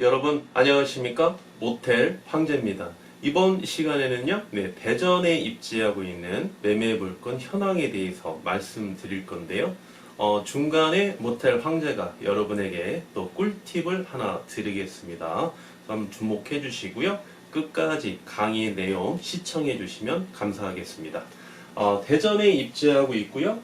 여러분 안녕하십니까? 모텔 황제입니다. 이번 시간에는요, 대전에 입지하고 있는 매매물건 현황에 대해서 말씀드릴 건데요. 중간에 모텔 황제가 여러분에게 또 꿀팁을 하나 드리겠습니다. 그럼 주목해 주시고요. 끝까지 강의 내용 시청해 주시면 감사하겠습니다. 대전에 입지하고 있고요.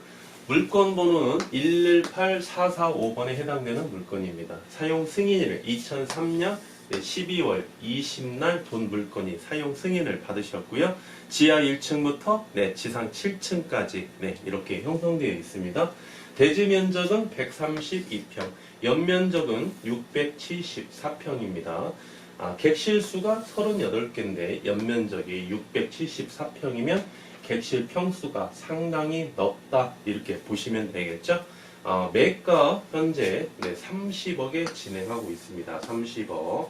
물건 번호는 118445번에 해당되는 물건입니다. 사용 승인을 2003년 12월 20날 본 물건이 사용 승인을 받으셨고요. 지하 1층부터 지상 7층까지 이렇게 형성되어 있습니다. 대지 면적은 132평, 연면적은 674평입니다. 객실 수가 38개인데 연면적이 674평이면 객실 평수가 상당히 넓다 이렇게 보시면 되겠죠. 매가 현재 30억에 진행하고 있습니다. 30억.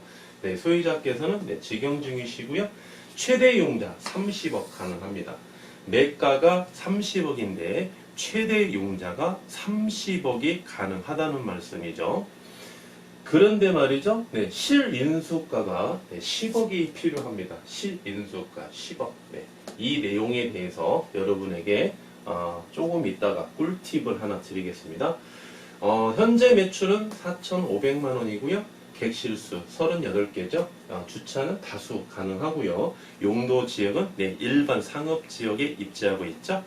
소유자께서는 직영 중이시고요. 최대 용자 30억 가능합니다. 매가가 30억인데 최대 용자가 30억이 가능하다는 말씀이죠. 그런데 말이죠. 실인수가가 10억이 필요합니다. 실인수가 10억. 이 내용에 대해서 여러분에게 조금 이따가 꿀팁을 하나 드리겠습니다. 현재 매출은 4,500만 원이고요. 객실수 38개죠. 주차는 다수 가능하고요. 용도 지역은 일반 상업 지역에 입지하고 있죠.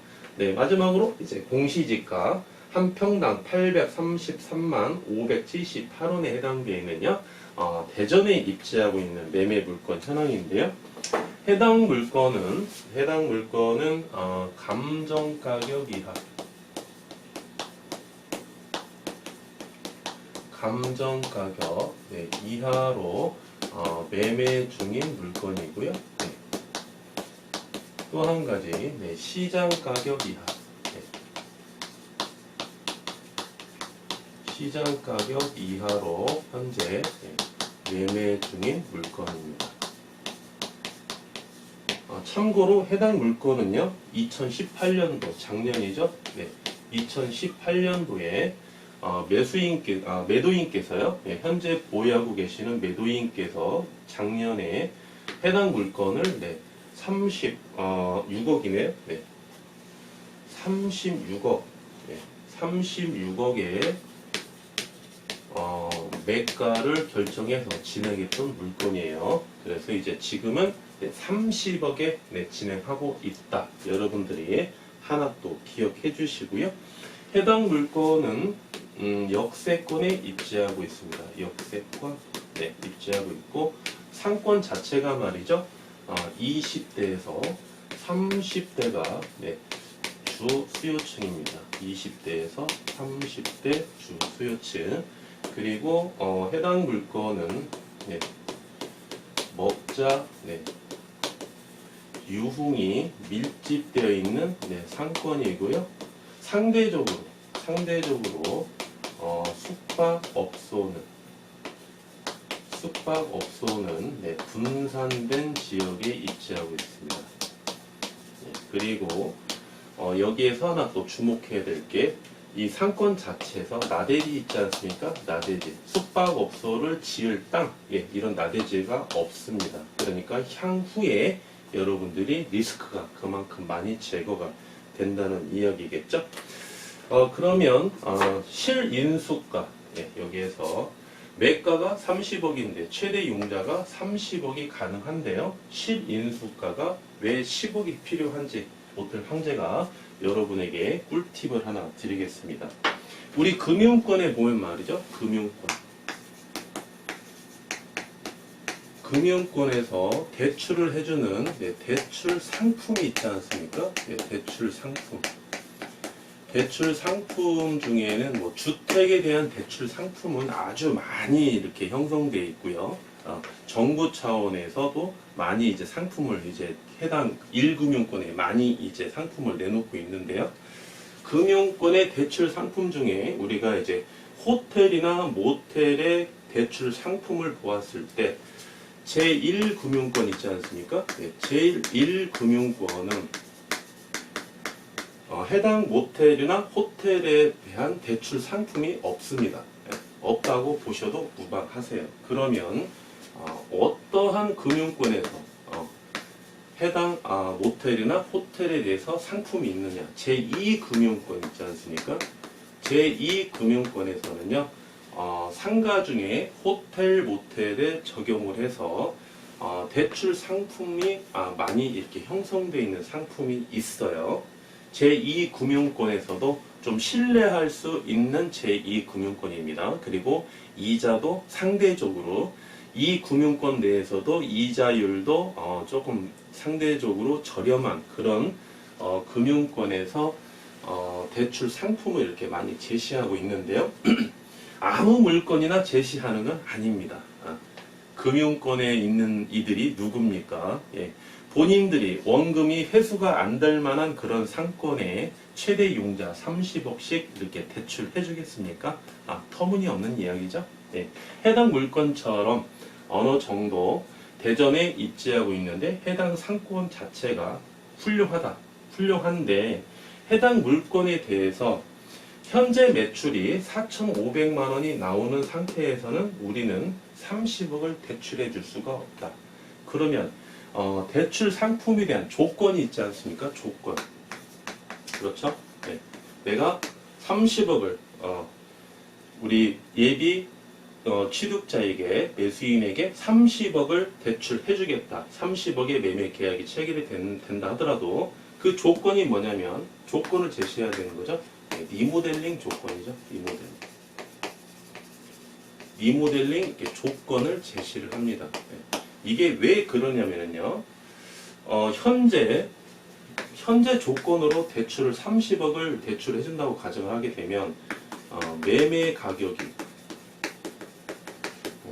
마지막으로 이제 공시지가 한 평당 833만 578원에 해당되는요. 대전에 입지하고 있는 매매 물건 현황인데요. 해당 물건은 감정가격 이하로 매매 중인 물건이고요. 또 한 가지 시장 가격 이하, 시장 가격 이하로 현재 매매 중인 물건입니다. 참고로 해당 물건은요, 2018년도 작년이죠. 2018년도에 매도인께서요, 현재 보유하고 계시는 매도인께서 작년에 해당 물건을 36억이네요. 36억에 매가를 결정해서 진행했던 물건이에요. 그래서 이제 지금은 30억에 진행하고 있다. 여러분들이 하나 또 기억해 주시고요. 해당 물건은 역세권에 입지하고 있습니다. 역세권 입지하고 있고, 상권 자체가 말이죠. 20대에서 30대가 주 수요층입니다. 20대에서 30대 주 수요층. 그리고 해당 물건은 먹자 유흥이 밀집되어 있는 상권이고요. 상대적으로 숙박업소는 분산된 지역에 입지하고 있습니다. 그리고 여기에서 하나 또 주목해야 될 게, 이 상권 자체에서 나대지 있지 않습니까? 나대지. 숙박업소를 지을 땅, 이런 나대지가 없습니다. 그러니까 향후에 여러분들이 리스크가 그만큼 많이 제거가 된다는 이야기겠죠? 그러면 실인수가, 여기에서 매가가 30억인데 최대 용자가 30억이 가능한데요. 실인수가가 왜 10억이 필요한지 모텔 황제가 여러분에게 꿀팁을 하나 드리겠습니다. 우리 금융권에 보면 말이죠. 금융권에서 대출을 해주는 대출 상품이 있지 않습니까? 대출 상품 중에는 주택에 대한 대출 상품은 아주 많이 이렇게 형성되어 있고요. 정부 차원에서도 많이 이제 상품을 해당 1금융권에 많이 이제 상품을 내놓고 있는데요. 금융권의 대출 상품 중에 우리가 이제 호텔이나 모텔의 대출 상품을 보았을 때 제1금융권 있지 않습니까? 제1금융권은 해당 모텔이나 호텔에 대한 대출 상품이 없습니다. 없다고 보셔도 무방하세요. 그러면 어떠한 금융권에서 해당 모텔이나 호텔에 대해서 상품이 있느냐, 제2금융권 있지 않습니까? 제2금융권에서는요 상가 중에 호텔, 모텔에 적용을 해서 대출 상품이 많이 이렇게 형성되어 있는 상품이 있어요. 제2금융권에서도 좀 신뢰할 수 있는 제2금융권입니다. 그리고 이자도 상대적으로 이 금융권 내에서도 이자율도 조금 상대적으로 저렴한 그런 금융권에서 대출 상품을 이렇게 많이 제시하고 있는데요. 아무 물건이나 제시하는 건 아닙니다. 금융권에 있는 이들이 누굽니까? 예. 본인들이 원금이 회수가 안 될 만한 그런 상권에 최대 융자 30억씩 이렇게 대출해 주겠습니까? 터무니없는 이야기죠. 예. 해당 물건처럼 어느 정도 대전에 입지하고 있는데 해당 상권 자체가 훌륭한데 해당 물건에 대해서 현재 매출이 4,500만 원이 나오는 상태에서는 우리는 30억을 대출해 줄 수가 없다. 그러면 대출 상품에 대한 조건이 있지 않습니까? 조건. 그렇죠? 네. 내가 30억을 우리 예비 취득자에게, 매수인에게 30억을 대출해 주겠다. 30억의 매매 계약이 체결이 된다 하더라도 그 조건이 뭐냐면 조건을 제시해야 되는 거죠. 네, 리모델링 조건이죠. 리모델링 이렇게 조건을 제시를 합니다. 네. 이게 왜 그러냐면요. 현재 조건으로 대출을 30억을 대출해 준다고 가정을 하게 되면 매매 가격이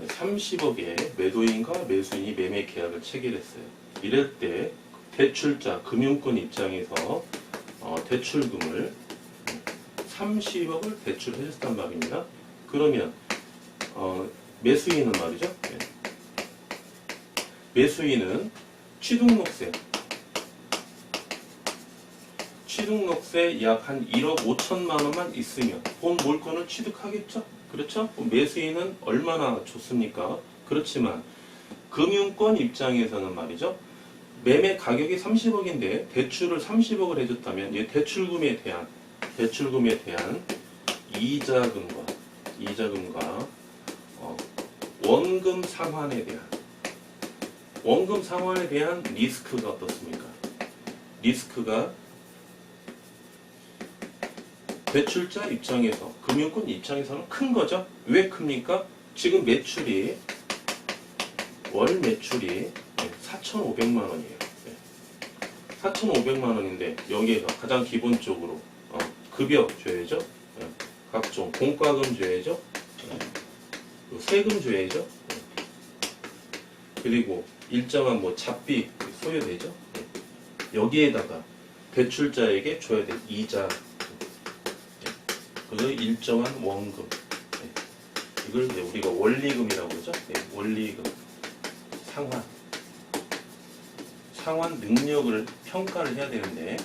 30억에 매도인과 매수인이 매매 계약을 체결했어요. 이럴 때 대출자, 금융권 입장에서 대출금을 30억을 대출해 줬단 말입니다. 그러면 매수인은 말이죠. 네. 매수인은 취득록세 약 한 1억 5천만 원만 있으면 본 물건을 취득하겠죠? 그렇죠? 매수인은 얼마나 좋습니까? 그렇지만 금융권 입장에서는 말이죠. 매매 가격이 30억인데 대출을 30억을 해줬다면 이 대출금에 대한 이자금과 원금 상환에 대한 리스크가 어떻습니까? 리스크가 대출자 입장에서, 금융권 입장에서는 큰 거죠. 왜 큽니까? 지금 월 매출이 4,500만 원이에요. 4,500만 원인데 여기에서 가장 기본적으로 급여 줘야죠. 각종 공과금 줘야죠. 세금 줘야죠. 그리고 일정한 잡비 소요되죠. 여기에다가 대출자에게 줘야 될 이자, 그리고 일정한 원금, 이걸 이제 우리가 원리금이라고 그러죠. 원리금, 상환 능력을 평가를 해야 되는데,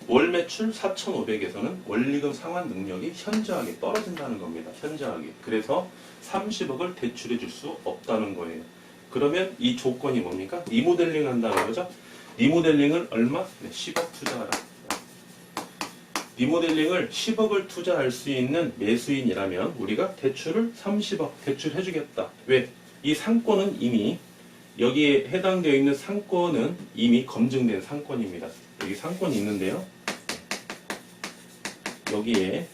월 매출 4,500에서는 원리금 상환 능력이 현저하게 떨어진다는 겁니다. 현저하게. 그래서 30억을 대출해 줄 수 없다는 거예요. 그러면 이 조건이 뭡니까? 리모델링 한다는 거죠. 리모델링을 얼마? 10억 투자하라. 리모델링을 10억을 투자할 수 있는 매수인이라면 우리가 대출을 30억 대출해 주겠다. 왜? 이 상권은 이미 여기에 해당되어 있는 상권은 이미 검증된 상권입니다. 여기 상권이 있는데요. 여기에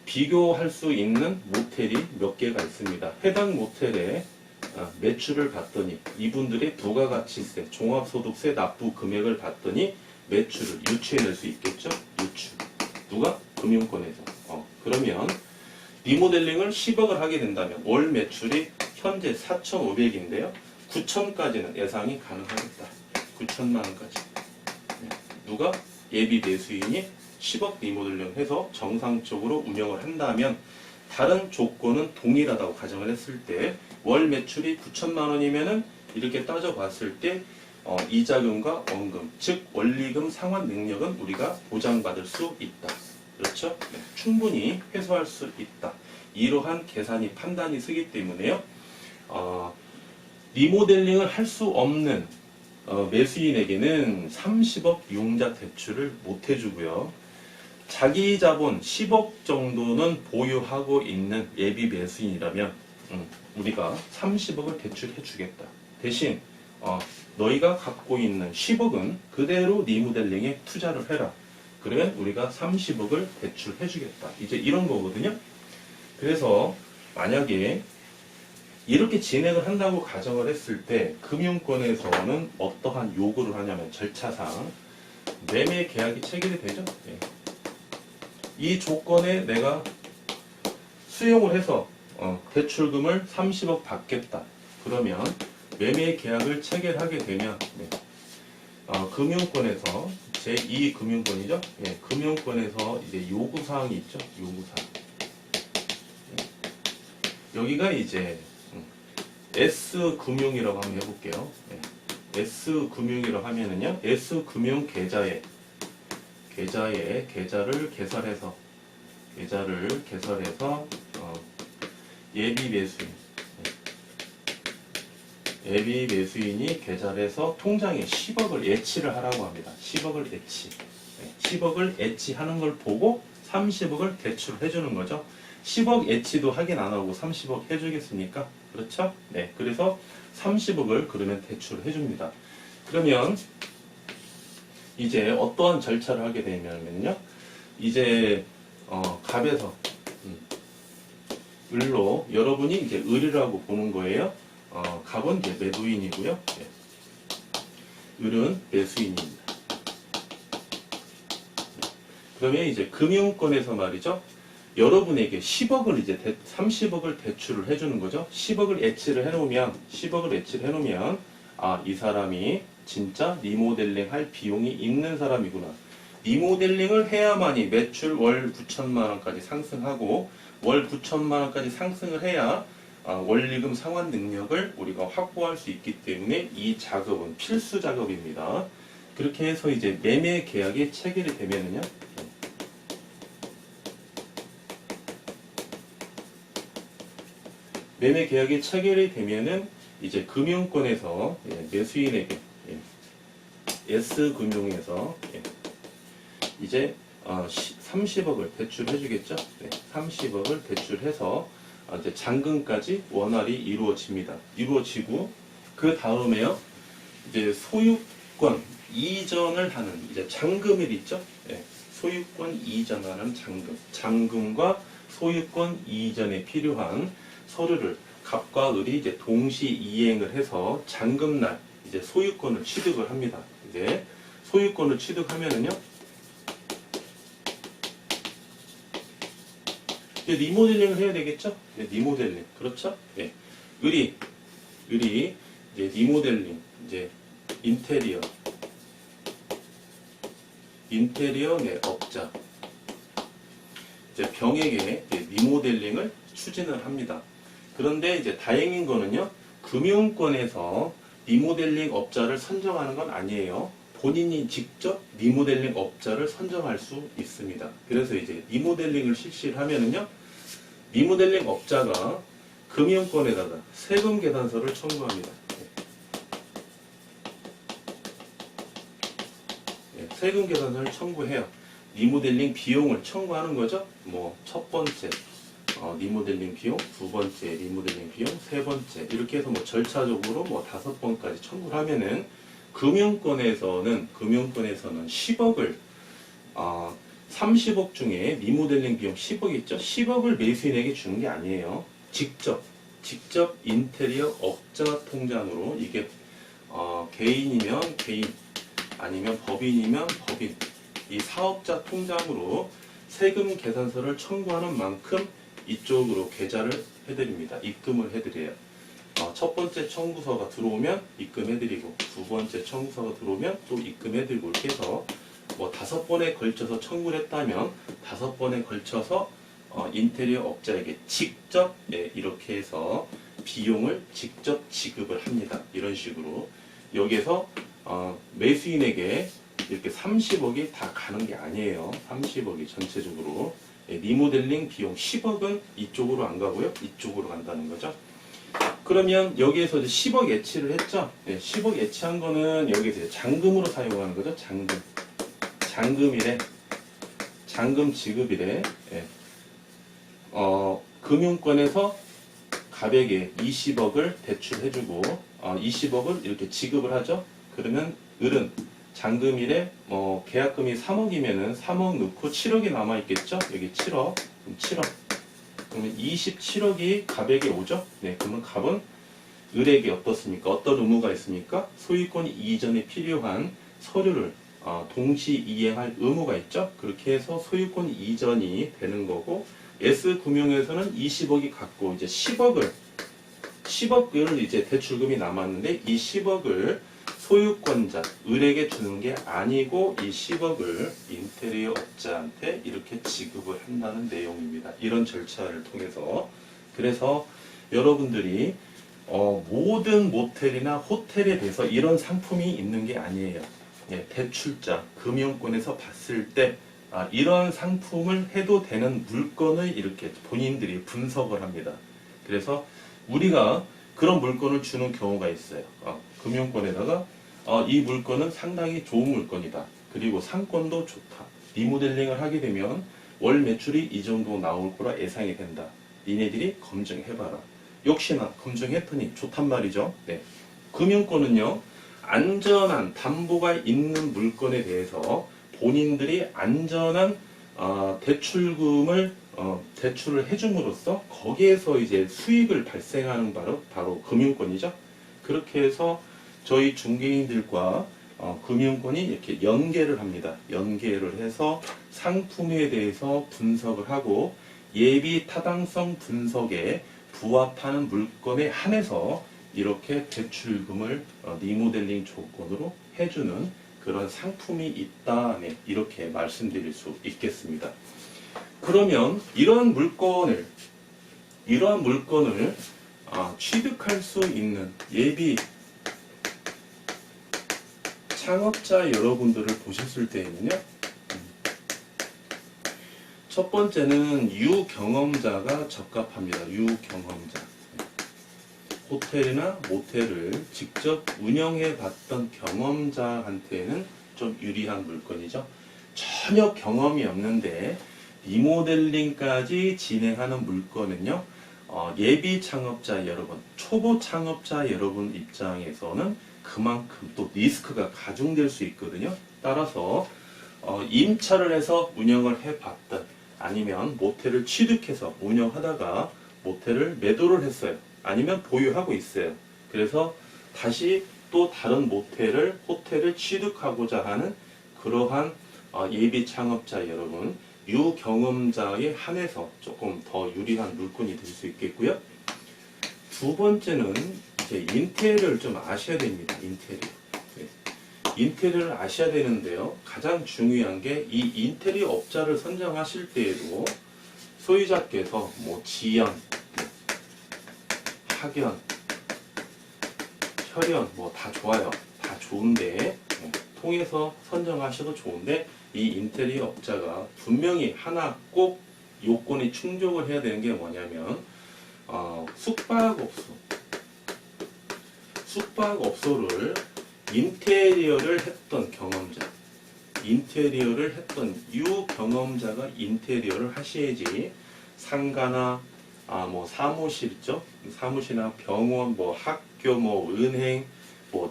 비교할 수 있는 모텔이 몇 개가 있습니다. 해당 모텔에 매출을 봤더니 이분들의 부가가치세, 종합소득세 납부 금액을 봤더니 매출을 유추해낼 수 있겠죠? 유추. 누가? 금융권에서. 그러면 리모델링을 10억을 하게 된다면 월 매출이 현재 4,500인데요. 9천까지는 예상이 가능하겠다. 9천만 원까지. 누가? 예비 매수인이 10억 리모델링 해서 정상적으로 운영을 한다면 다른 조건은 동일하다고 가정을 했을 때 월 매출이 9천만 원이면은 이렇게 따져봤을 때 이자금과 원금, 즉 원리금 상환 능력은 우리가 보장받을 수 있다. 그렇죠? 네, 충분히 회수할 수 있다. 이러한 계산이 판단이 서기 때문에요. 리모델링을 할 수 없는 매수인에게는 30억 융자 대출을 못 해주고요. 자기 자본 10억 정도는 보유하고 있는 예비 매수인이라면 우리가 30억을 대출해 주겠다. 대신 너희가 갖고 있는 10억은 그대로 리모델링에 투자를 해라. 그러면 우리가 30억을 대출해 주겠다. 이제 이런 거거든요. 그래서 만약에 이렇게 진행을 한다고 가정을 했을 때 금융권에서는 어떠한 요구를 하냐면 절차상 매매 계약이 체결이 되죠. 예. 이 조건에 내가 수용을 해서 대출금을 30억 받겠다. 그러면 매매 계약을 체결하게 되면 금융권에서 제2금융권이죠. 예, 금융권에서 이제 요구사항이 있죠. 요구사항. 여기가 이제 S금융이라고 한번 해볼게요. 예. S금융이라고 하면은요, S금융 계좌를 개설해서 예비 매수인이 계좌에서 통장에 10억을 예치를 하라고 합니다. 10억을 예치. 10억을 예치하는 걸 보고 30억을 대출해 주는 거죠. 10억 예치도 확인 안 하고 30억 해주겠습니까? 그렇죠? 네. 그래서 30억을 그러면 대출을 해줍니다. 그러면 이제 어떠한 절차를 하게 되냐면요. 이제 갑에서 을로 여러분이 이제 을이라고 보는 거예요. 갑은 이제 매도인이고요. 네. 을은 매수인입니다. 그러면 이제 금융권에서 말이죠. 여러분에게 10억을 이제 30억을 대출을 해주는 거죠. 10억을 예치를 해놓으면 이 사람이 진짜 리모델링 할 비용이 있는 사람이구나. 리모델링을 해야만이 매출 월 9천만 원까지 상승하고 월 9천만 원까지 상승을 해야 원리금 상환 능력을 우리가 확보할 수 있기 때문에 이 작업은 필수 작업입니다. 그렇게 해서 이제 매매 계약이 체결이 되면은요. 매매 계약이 체결이 되면은 이제 금융권에서 매수인에게 S금융에서 이제 30억을 대출해 주겠죠. 30억을 대출해서 이제 잔금까지 원활히 이루어지고 그 다음에요. 이제 소유권 이전을 하는 이제 잔금일 있죠. 소유권 이전하는 잔금과 소유권 이전에 필요한 서류를 갑과 을이 이제 동시 이행을 해서 잔금날 이제 소유권을 취득을 합니다. 이제 소유권을 취득하면은요. 이제 리모델링을 해야 되겠죠? 리모델링. 그렇죠? 예. 을이 이제 리모델링 이제 인테리어 업자 이제 병에게 리모델링을 추진을 합니다. 그런데 이제 다행인 거는요, 금융권에서 리모델링 업자를 선정하는 건 아니에요. 본인이 직접 리모델링 업자를 선정할 수 있습니다. 그래서 이제 리모델링을 실시를 하면은요, 리모델링 업자가 금융권에다가 세금 계산서를 청구합니다. 세금 계산서를 청구해요. 리모델링 비용을 청구하는 거죠. 뭐 첫 번째 리모델링 비용, 두 번째 리모델링 비용, 세 번째 이렇게 해서 뭐 절차적으로 뭐 5번까지 청구를 하면은 금융권에서는 10억을 30억 중에 리모델링 비용 10억 있죠. 10억을 매수인에게 주는 게 아니에요. 직접 인테리어 업자 통장으로 이게 개인이면 개인 아니면 법인이면 법인 이 사업자 통장으로 세금 계산서를 청구하는 만큼 이쪽으로 계좌를 해드립니다. 입금을 해드려요. 첫 번째 청구서가 들어오면 입금해드리고 두 번째 청구서가 들어오면 또 입금해드리고 이렇게 해서 뭐 5번에 걸쳐서 청구를 했다면 5번에 걸쳐서 인테리어 업자에게 직접 이렇게 해서 비용을 직접 지급을 합니다. 이런 식으로 여기에서 매수인에게 이렇게 30억이 다 가는 게 아니에요. 30억이 전체적으로. 예, 리모델링 비용 10억은 이쪽으로 안 가고요. 이쪽으로 간다는 거죠. 그러면 여기에서 이제 10억 예치를 했죠. 예, 10억 예치한 거는 여기서 잔금으로 사용하는 거죠. 잔금. 잔금이래. 잔금 지급이래. 예. 금융권에서 가백에 20억을 대출해주고 20억을 이렇게 지급을 하죠. 그러면 을은 잔금일에 계약금이 3억이면은 3억 넣고 7억이 남아있겠죠. 여기 7억. 그럼 7억. 그러면 27억이 가백에 오죠. 네, 그러면 갑은 을에게 어떻습니까? 어떤 의무가 있습니까? 소유권 이전에 필요한 서류를 동시 이행할 의무가 있죠. 그렇게 해서 소유권 이전이 되는 거고, S금융에서는 20억이 갖고 이제 10억을 이제 대출금이 남았는데 이 10억을 소유권자 을에게 주는 게 아니고 이 10억을 인테리어 업자한테 이렇게 지급을 한다는 내용입니다. 이런 절차를 통해서. 그래서 여러분들이 모든 모텔이나 호텔에 대해서 이런 상품이 있는 게 아니에요. 예, 대출자, 금융권에서 봤을 때 이런 상품을 해도 되는 물건을 이렇게 본인들이 분석을 합니다. 그래서 우리가 그런 물건을 주는 경우가 있어요. 금융권에다가 이 물건은 상당히 좋은 물건이다. 그리고 상권도 좋다. 리모델링을 하게 되면 월 매출이 이 정도 나올 거라 예상이 된다. 니네들이 검증해봐라. 역시나 검증했더니 좋단 말이죠. 네. 금융권은요, 안전한 담보가 있는 물건에 대해서 본인들이 안전한 대출금을 대출을 해줌으로써 거기에서 이제 수익을 발생하는 바로 금융권이죠. 그렇게 해서 저희 중개인들과 금융권이 이렇게 연계를 합니다. 연계를 해서 상품에 대해서 분석을 하고 예비 타당성 분석에 부합하는 물건에 한해서 이렇게 대출금을 리모델링 조건으로 해주는 그런 상품이 있다. 네, 이렇게 말씀드릴 수 있겠습니다. 그러면 이러한 물건을 취득할 수 있는 예비 창업자 여러분들을 보셨을 때에는요, 첫 번째는 유경험자가 적합합니다. 유경험자. 호텔이나 모텔을 직접 운영해 봤던 경험자한테는 좀 유리한 물건이죠. 전혀 경험이 없는데 리모델링까지 진행하는 물건은요, 예비 창업자 여러분, 초보 창업자 여러분 입장에서는 그만큼 또 리스크가 가중될 수 있거든요. 따라서 임차를 해서 운영을 해봤던, 아니면 모텔을 취득해서 운영하다가 모텔을 매도를 했어요. 아니면 보유하고 있어요. 그래서 다시 또 다른 호텔을 취득하고자 하는 그러한 예비 창업자 여러분, 유경험자에 한해서 조금 더 유리한 물건이 될 수 있겠고요. 두 번째는 이제 인테리어를 좀 아셔야 됩니다. 인테리어. 네. 인테리어를 아셔야 되는데요. 가장 중요한 게 이 인테리어 업자를 선정하실 때에도 소유자께서 지연, 학연, 혈연 다 좋아요. 다 좋은데 통해서 선정하셔도 좋은데 이 인테리어 업자가 분명히 하나 꼭 요건이 충족을 해야 되는 게 뭐냐면 숙박업소를 인테리어를 했던 경험자, 인테리어를 했던 유경험자가 인테리어를 하셔야지 상가나 사무실 있죠? 사무실이나 병원, 학교, 은행,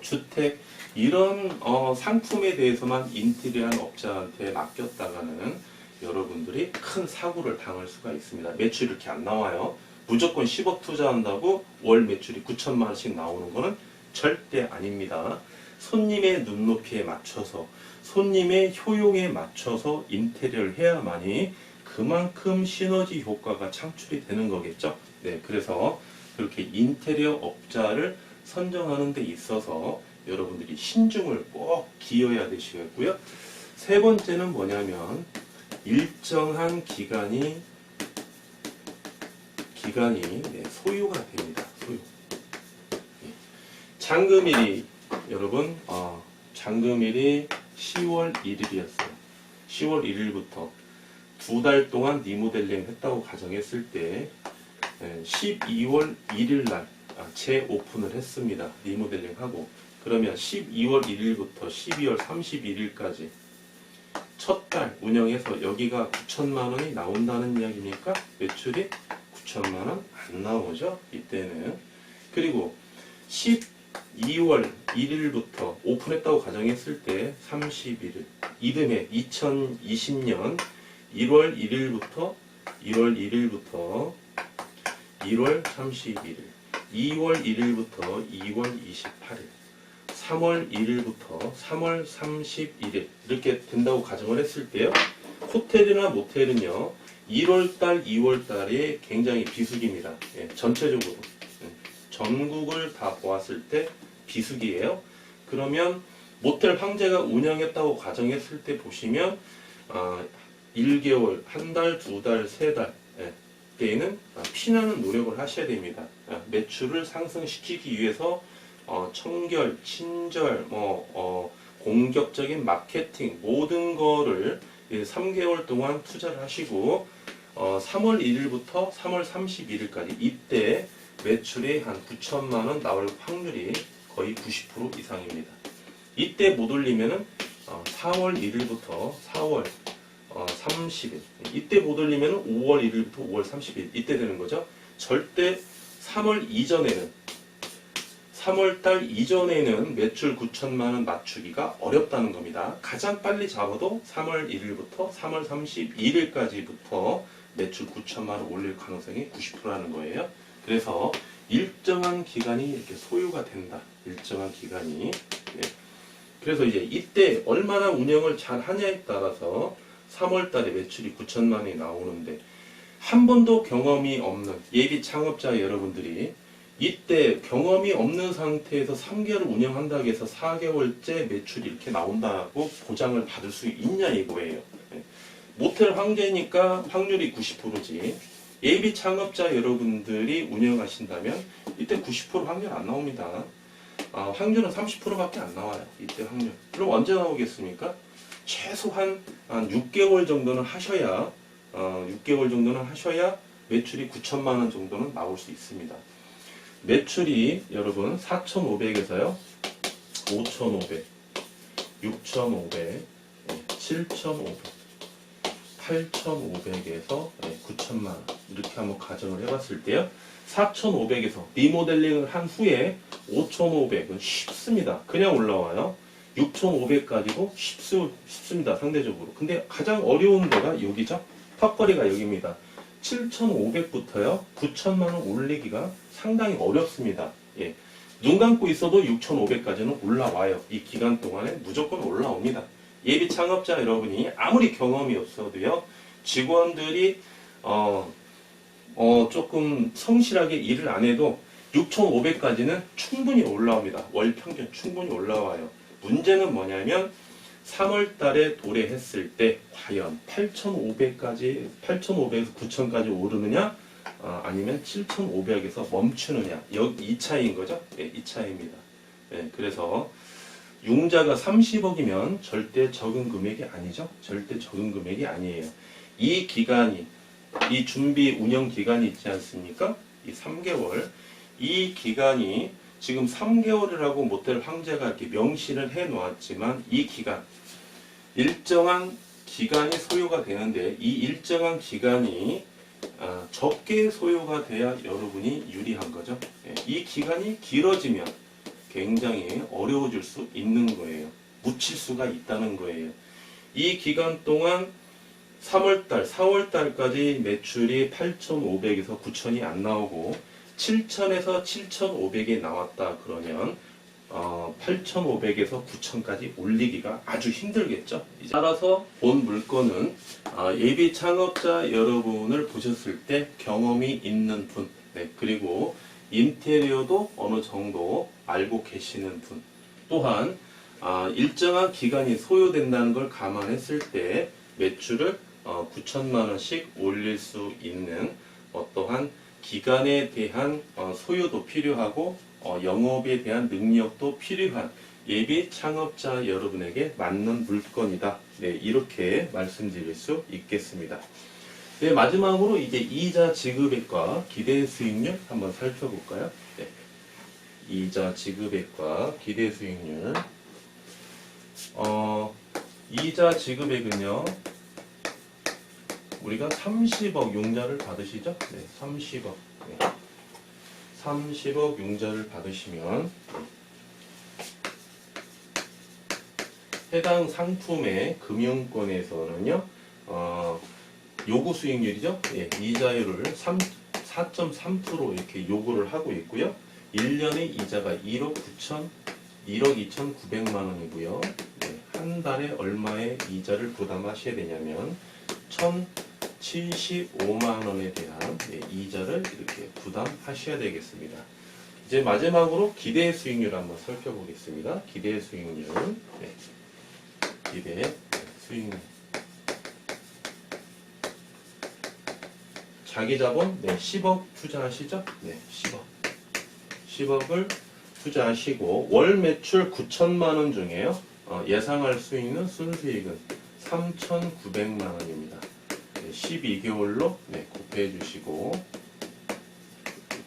주택 이런 상품에 대해서만 인테리어한 업자한테 맡겼다가는 여러분들이 큰 사고를 당할 수가 있습니다. 매출이 이렇게 안 나와요. 무조건 10억 투자한다고 월 매출이 9천만 원씩 나오는 거는 절대 아닙니다. 손님의 눈높이에 맞춰서, 손님의 효용에 맞춰서 인테리어를 해야만이 그만큼 시너지 효과가 창출이 되는 거겠죠. 네, 그래서 그렇게 인테리어 업자를 선정하는 데 있어서 여러분들이 신중을 꼭 기여해야 되시겠고요. 세 번째는 뭐냐면 일정한 기간이 소요가 됩니다. 소요. 잔금일이 여러분 잔금일이 10월 1일이었어요. 10월 1일부터 2달 동안 리모델링 했다고 가정했을 때 12월 1일 날 재오픈을 했습니다. 리모델링 하고. 그러면 12월 1일부터 12월 31일까지 첫 달 운영해서 여기가 9천만 원이 나온다는 이야기니까 매출이 9천만 원 안 나오죠. 이때는. 그리고 12월 1일부터 오픈했다고 가정했을 때 31일 이듬해 2020년 1월 1일부터 1월 31일 2월 1일부터 2월 28일 3월 1일부터 3월 31일 이렇게 된다고 가정을 했을 때요. 호텔이나 모텔은요. 1월달, 2월달에 굉장히 비수기입니다. 전체적으로. 전국을 다 보았을 때 비수기예요. 그러면 모텔 황제가 운영했다고 가정했을 때 보시면 1개월, 한 달, 두 달, 세 달 때에는 피나는 노력을 하셔야 됩니다. 매출을 상승시키기 위해서 청결, 친절, 공격적인 마케팅 모든 거를 3개월 동안 투자를 하시고 3월 1일부터 3월 31일까지 이때 매출이 한 9천만 원 나올 확률이 거의 90% 이상입니다. 이때 못 올리면은 4월 1일부터 4월 30일 이때 못 올리면은 5월 1일부터 5월 30일 이때 되는 거죠. 절대 3월달 이전에는 매출 9천만 원 맞추기가 어렵다는 겁니다. 가장 빨리 잡아도 3월 1일부터 3월 31일까지부터 매출 9천만 원 올릴 가능성이 90%라는 거예요. 그래서 일정한 기간이 이렇게 소요가 된다. 일정한 기간이. 그래서 이제 이때 얼마나 운영을 잘 하냐에 따라서 3월 달에 매출이 9천만 원이 나오는데 한 번도 경험이 없는 예비 창업자 여러분들이 이때 경험이 없는 상태에서 3개월 운영한다고 해서 4개월째 매출이 이렇게 나온다고 보장을 받을 수 있냐 이거예요. 모텔 황제니까 확률이 90%지. 예비 창업자 여러분들이 운영하신다면 이때 90% 확률 안 나옵니다. 확률은 30%밖에 안 나와요. 이때 확률. 그럼 언제 나오겠습니까? 최소한 한 6개월 정도는 하셔야 6개월 정도는 하셔야 매출이 9천만 원 정도는 나올 수 있습니다. 매출이 여러분 4,500에서요 5,500 6,500 7,500 8,500에서 9천만 원 이렇게 한번 가정을 해봤을 때요 4,500에서 리모델링을 한 후에 5,500은 쉽습니다. 그냥 올라와요. 6,500까지도 쉽습니다. 상대적으로. 근데 가장 어려운 데가 여기죠. 턱걸이가 여기입니다. 7,500부터요 9천만 원 올리기가 상당히 어렵습니다. 눈 감고 있어도 6,500까지는 올라와요. 이 기간 동안에 무조건 올라옵니다. 예비 창업자 여러분이 아무리 경험이 없어도요 직원들이 조금 성실하게 일을 안 해도 6,500까지는 충분히 올라옵니다. 월 평균 충분히 올라와요. 문제는 뭐냐면 3월 달에 도래했을 때 과연 8,500에서 9,000까지 오르느냐 아니면 7,500에서 멈추느냐 이 차이인 거죠. 이 차이입니다. 그래서 융자가 30억이면 절대 적은 금액이 아니죠. 절대 적은 금액이 아니에요. 이 기간이 이 준비 운영 기간이 있지 않습니까? 이 3개월 이 기간이 지금 3개월이라고 모텔 황제가 이렇게 명시를 해 놓았지만 이 기간 일정한 기간이 소요가 되는데 이 일정한 기간이 적게 소요가 돼야 여러분이 유리한 거죠. 이 기간이 길어지면 굉장히 어려워질 수 있는 거예요. 묻힐 수가 있다는 거예요. 이 기간 동안 3월달, 4월달까지 매출이 8,500에서 9,000이 안 나오고 7,000에서 7,500이 나왔다 그러면 8,500에서 9,000까지 올리기가 아주 힘들겠죠. 따라서 본 물건은 예비 창업자 여러분을 보셨을 때 경험이 있는 분, 그리고 인테리어도 어느 정도 알고 계시는 분, 또한 일정한 기간이 소요된다는 걸 감안했을 때 매출을 9천만 원씩 올릴 수 있는 어떠한 기간에 대한 소요도 필요하고 영업에 대한 능력도 필요한 예비 창업자 여러분에게 맞는 물건이다. 네, 이렇게 말씀드릴 수 있겠습니다. 네, 마지막으로 이제 이자 지급액과 기대 수익률 한번 살펴볼까요? 네, 이자 지급액과 기대 수익률. 이자 지급액은요, 우리가 30억 융자를 받으시죠? 네, 30억. 네. 30억 융자를 받으시면 해당 상품의 금융권에서는요, 요구 수익률이죠. 예, 이자율을 4.3% 이렇게 요구를 하고 있고요. 1년의 이자가 1억 2,900만 원이고요. 네, 한 달에 얼마의 이자를 부담하셔야 되냐면 1,075만 원에 대한 이자를 이렇게 부담하셔야 되겠습니다. 이제 마지막으로 기대 수익률 한번 살펴보겠습니다. 기대 수익률. 네, 기대 수익률. 자기 자본 10억 투자하시죠? 네, 10억. 10억을 투자하시고 월 매출 9천만 원 중에요. 예상할 수 있는 순수익은 3,900만 원입니다. 12개월로 곱해 주시고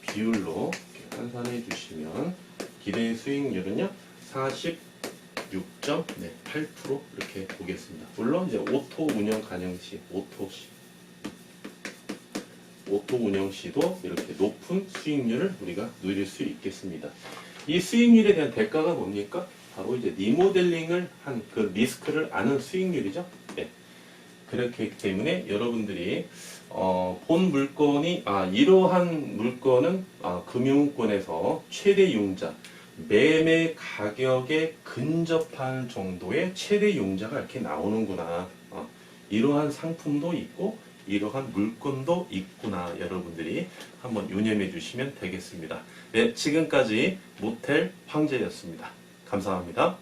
비율로 이렇게 환산해 주시면 기대 수익률은요 46.8% 이렇게 보겠습니다. 물론 이제 오토 운영 가능 시 오토 운영 시도 이렇게 높은 수익률을 우리가 누릴 수 있겠습니다. 이 수익률에 대한 대가가 뭡니까? 바로 이제 리모델링을 한 그 리스크를 아는 수익률이죠. 네. 그렇기 때문에 여러분들이 본 물건이 이러한 물건은 금융권에서 최대 융자 매매 가격에 근접한 정도의 최대 융자가 이렇게 나오는구나. 이러한 상품도 있고 이러한 물건도 있구나. 여러분들이 한번 유념해 주시면 되겠습니다. 네, 지금까지 모텔 황제였습니다. 감사합니다.